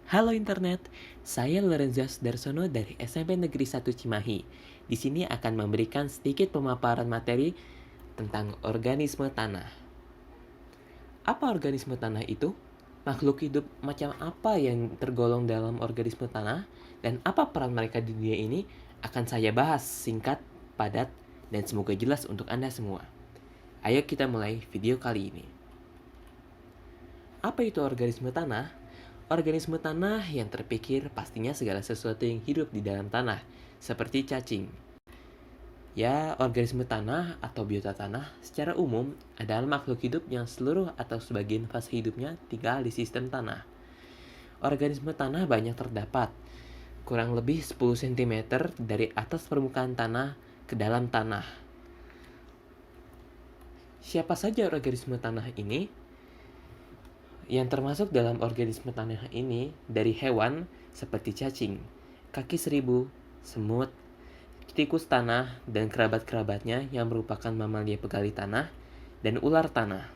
Halo internet, saya Lorenzo Darsono dari SMP Negeri 1 Cimahi. Di sini akan memberikan sedikit pemaparan materi tentang organisme tanah. Apa organisme tanah itu? Makhluk hidup macam apa yang tergolong dalam organisme tanah? Dan apa peran mereka di dunia ini? Akan saya bahas singkat, padat, dan semoga jelas untuk Anda semua. Ayo kita mulai video kali ini. Apa itu organisme tanah? Organisme tanah yang terpikir pastinya segala sesuatu yang hidup di dalam tanah, seperti cacing. Ya, organisme tanah atau biota tanah secara umum adalah makhluk hidup yang seluruh atau sebagian fase hidupnya tinggal di sistem tanah. Organisme tanah banyak terdapat, kurang lebih 10 cm dari atas permukaan tanah ke dalam tanah. Siapa saja organisme tanah ini? Yang termasuk dalam organisme tanah ini dari hewan seperti cacing, kaki seribu, semut, tikus tanah, dan kerabat-kerabatnya yang merupakan mamalia pegali tanah, dan ular tanah.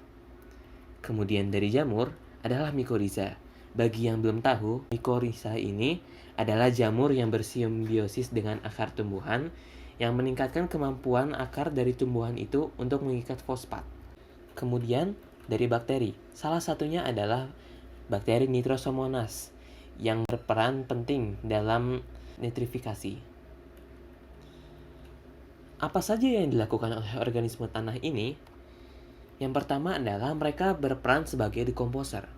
Kemudian dari jamur adalah mikorizа. Bagi yang belum tahu, mikorizа ini adalah jamur yang bersimbiosis dengan akar tumbuhan yang meningkatkan kemampuan akar dari tumbuhan itu untuk mengikat fosfat. Kemudian dari bakteri, salah satunya adalah bakteri Nitrosomonas yang berperan penting dalam nitrifikasi. Apa saja yang dilakukan oleh organisme tanah ini? Yang pertama adalah mereka berperan sebagai dekomposer.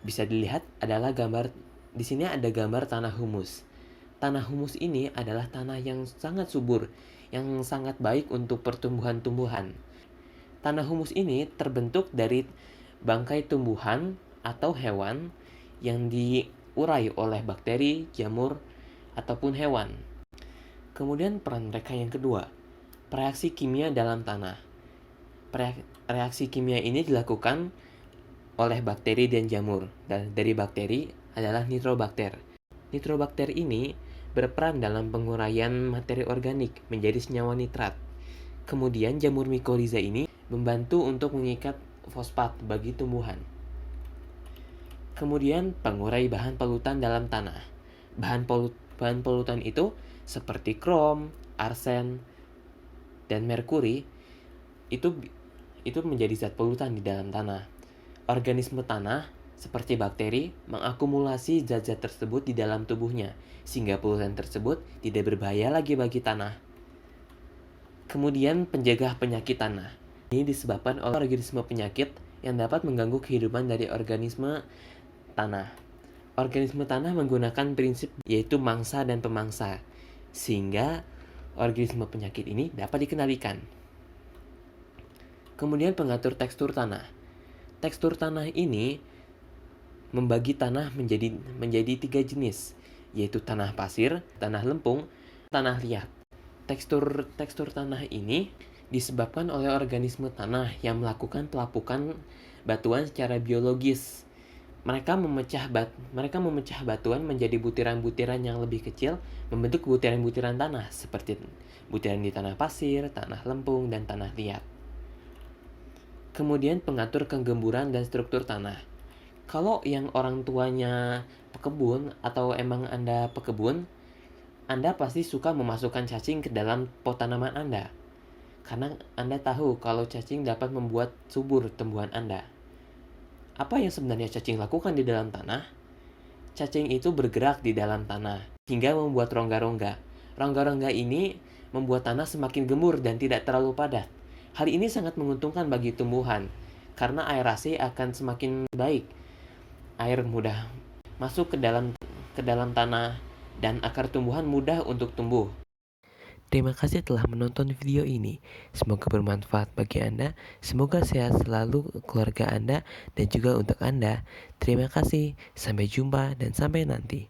Bisa dilihat adalah gambar, di sini ada gambar tanah humus. Tanah humus ini adalah tanah yang sangat subur, yang sangat baik untuk pertumbuhan-tumbuhan. Tanah humus ini terbentuk dari bangkai tumbuhan atau hewan yang diurai oleh bakteri, jamur, ataupun hewan. Kemudian peran mereka yang kedua, reaksi kimia dalam tanah. Reaksi kimia ini dilakukan oleh bakteri dan jamur. Dan dari bakteri adalah nitrobakter. Nitrobakter ini berperan dalam penguraian materi organik menjadi senyawa nitrat. Kemudian jamur mikorizа ini membantu untuk mengikat fosfat bagi tumbuhan. Kemudian pengurai bahan polutan dalam tanah. Bahan polutan itu seperti krom, arsen, dan merkuri itu menjadi zat polutan di dalam tanah. Organisme tanah seperti bakteri mengakumulasi zat-zat tersebut di dalam tubuhnya sehingga polutan tersebut tidak berbahaya lagi bagi tanah. Kemudian pencegah penyakit tanah. Ini disebabkan oleh organisme penyakit yang dapat mengganggu kehidupan dari organisme tanah. Organisme tanah menggunakan prinsip yaitu mangsa dan pemangsa, sehingga organisme penyakit ini dapat dikendalikan. Kemudian pengatur tekstur tanah. Tekstur tanah ini membagi tanah menjadi 3 jenis, yaitu tanah pasir, tanah lempung, tanah liat. Tekstur tanah ini disebabkan oleh organisme tanah yang melakukan pelapukan batuan secara biologis. Mereka memecah batuan menjadi butiran-butiran yang lebih kecil, membentuk butiran-butiran tanah seperti butiran di tanah pasir, tanah lempung, dan tanah liat. Kemudian pengatur kegemburan dan struktur tanah. Kalau yang orang tuanya pekebun atau emang Anda pekebun, Anda pasti suka memasukkan cacing ke dalam pot tanaman Anda. Karena Anda tahu kalau cacing dapat membuat subur tumbuhan Anda. Apa yang sebenarnya cacing lakukan di dalam tanah? Cacing itu bergerak di dalam tanah hingga membuat rongga-rongga. Rongga-rongga ini membuat tanah semakin gembur dan tidak terlalu padat. Hal ini sangat menguntungkan bagi tumbuhan karena aerasi akan semakin baik. Air mudah masuk ke dalam tanah dan akar tumbuhan mudah untuk tumbuh. Terima kasih telah menonton video ini. Semoga bermanfaat bagi Anda. Semoga sehat selalu keluarga Anda dan juga untuk Anda. Terima kasih. Sampai jumpa dan sampai nanti.